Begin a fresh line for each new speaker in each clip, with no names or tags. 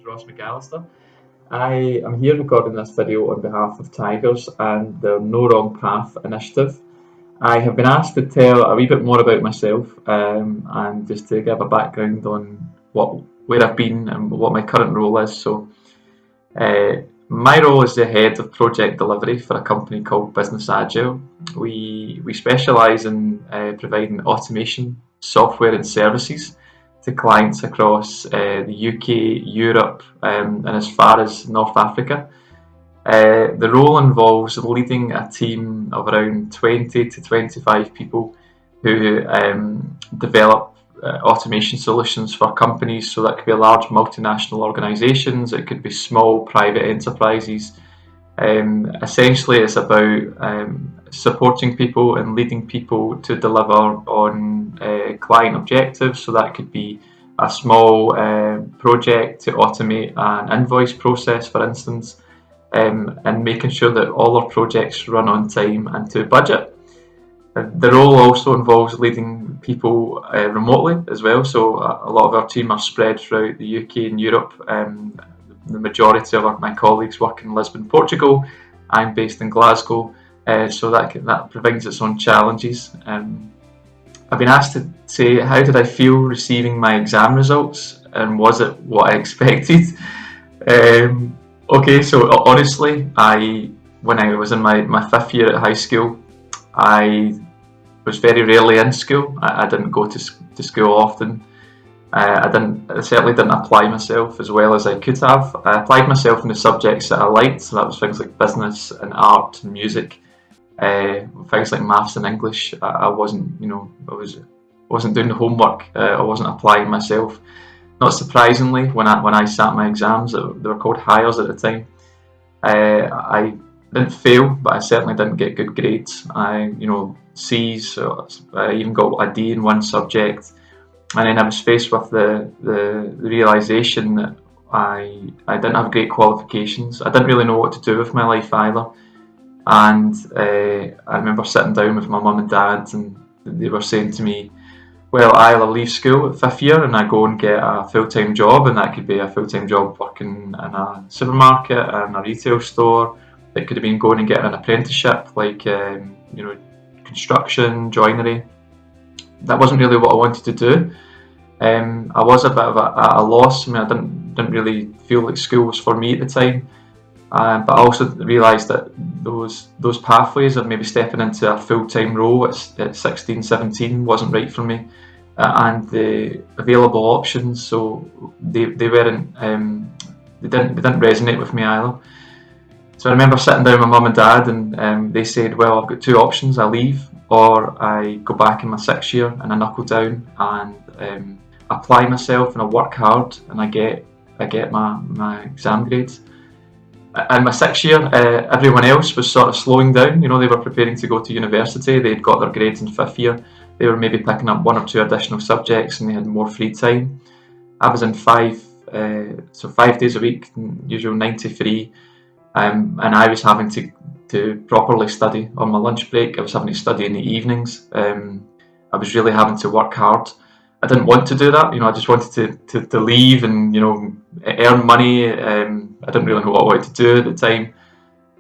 is McAllister. I am here recording this video on behalf of Tigers and the No Wrong Path initiative. I have been asked to tell a wee bit more about myself and just to give a background on where I've been and what my current role is. Uh, my role is the head of project delivery for a company called Business Agile. We specialise in providing automation software and services to clients across the UK, Europe, and as far as North Africa. The role involves leading a team of around 20 to 25 people who develop automation solutions for companies. So that could be large multinational organisations, it could be small private enterprises. Essentially, it's about supporting people and leading people to deliver on client objectives. So that could be a small project to automate an invoice process, for instance, and making sure that all our projects run on time and to budget. The role also involves leading people remotely as well. So a lot of our team are spread throughout the UK and Europe. The majority of my colleagues work in Lisbon, Portugal. I'm based in Glasgow, so that provides its own challenges. I've been asked to say, how did I feel receiving my exam results, and was it what I expected? Okay, so honestly, when I was in my fifth year at high school, I was very rarely in school. I didn't go to school often. I certainly didn't apply myself as well as I could have. I applied myself in the subjects that I liked, so that was things like business and art and music. Things like maths and English. I wasn't doing the homework. I wasn't applying myself. Not surprisingly, when I sat my exams, they were called hires at the time. I didn't fail, but I certainly didn't get good grades. C's. So I even got a D in one subject. And then I was faced with the realisation that I didn't have great qualifications. I didn't really know what to do with my life either. And I remember sitting down with my mum and dad, and they were saying to me, well, I'll leave school at fifth year and I go and get a full-time job, and that could be a full-time job working in a supermarket and a retail store. It could have been going and getting an apprenticeship, like construction, joinery. That wasn't really what I wanted to do. I was a bit of a loss. I didn't really feel like school was for me at the time. But I also realised that those pathways of maybe stepping into a full-time role at 16, 17 wasn't right for me. And the available options, so they didn't resonate with me either. So I remember sitting down with my mum and dad, and they said, well, I've got two options: I leave, or I go back in my sixth year and I knuckle down and apply myself and I work hard and I get my exam grades. In my sixth year, everyone else was sort of slowing down. They were preparing to go to university. They'd got their grades in fifth year. They were maybe picking up one or two additional subjects and they had more free time. I was in 5 days a week, usual 9 to 3, and I was having to properly study on my lunch break. I was having to study in the evenings. I was really having to work hard. I didn't want to do that. I just wanted to leave and earn money. I didn't really know what I wanted to do at the time.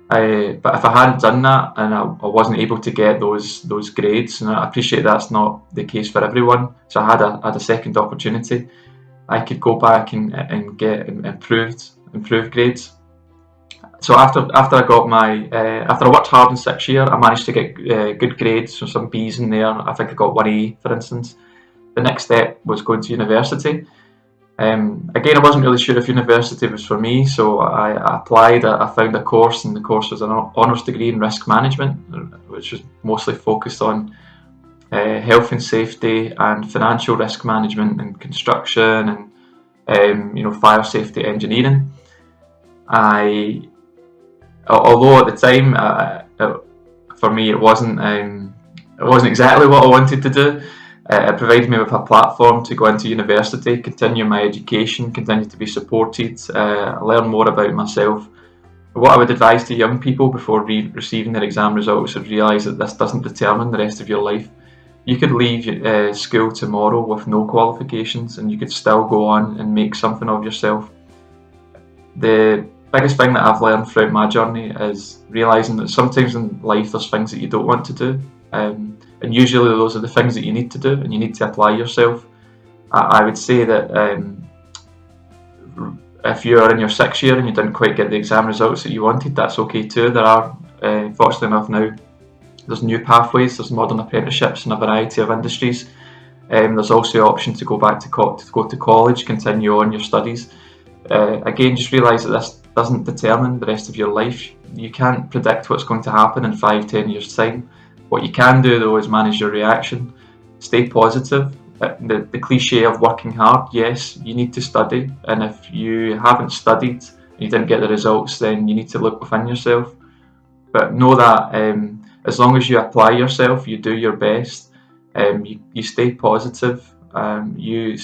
But if I hadn't done that and I wasn't able to get those grades, and I appreciate that's not the case for everyone. So I had a second opportunity. I could go back and get improved grades. So after I got after I worked hard in sixth year, I managed to get good grades, so some B's in there. I think I got 1A, for instance. The next step was going to university. Again, I wasn't really sure if university was for me, so I applied. I found a course, and the course was an honours degree in risk management, which was mostly focused on health and safety and financial risk management and construction and fire safety engineering. Although at the time, for me, it wasn't exactly what I wanted to do. It provided me with a platform to go into university, continue my education, continue to be supported, learn more about myself. What I would advise to young people before receiving their exam results is realise that this doesn't determine the rest of your life. You could leave school tomorrow with no qualifications and you could still go on and make something of yourself. The biggest thing that I've learned throughout my journey is realising that sometimes in life there's things that you don't want to do, and usually those are the things that you need to do, and you need to apply yourself. I would say that if you're in your 6th year and you didn't quite get the exam results that you wanted, that's okay too. There are, fortunately enough now, there's new pathways, there's modern apprenticeships in a variety of industries. There's also the option to go back to go to college, continue on your studies. Again, just realise that this doesn't determine the rest of your life. You can't predict what's going to happen in 5-10 years' time. What you can do though is manage your reaction, stay positive. The cliche of working hard, yes, you need to study, and if you haven't studied and you didn't get the results, then you need to look within yourself. But know that as long as you apply yourself, you do your best, you stay positive, you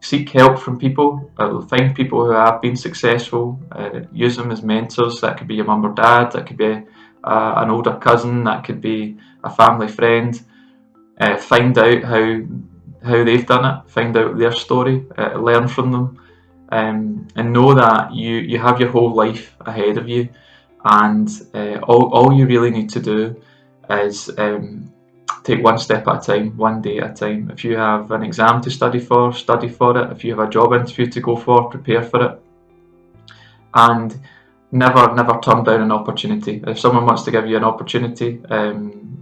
seek help from people, find people who have been successful, use them as mentors. That could be your mum or dad, that could be an older cousin, that could be a family friend. Find out how they've done it, find out their story, learn from them, and know that you have your whole life ahead of you, and all you really need to do is take one step at a time, one day at a time. If you have an exam to study for it. If you have a job interview to go for, prepare for it, and never turn down an opportunity. If someone wants to give you an opportunity,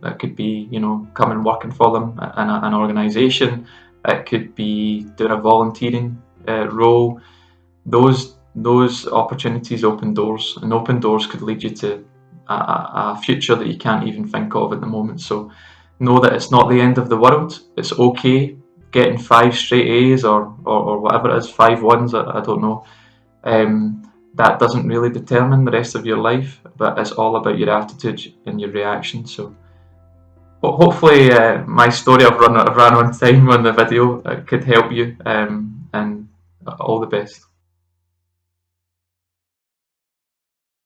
it could be, come and working for them in an organisation. It could be doing a volunteering role. Those opportunities open doors, and open doors could lead you to a future that you can't even think of at the moment. So know that it's not the end of the world. It's okay getting 5 straight A's or whatever it is, 5 ones, I don't know. That doesn't really determine the rest of your life, but it's all about your attitude and your reaction. So hopefully my story, I've ran on time on the video, could help you, and all the best.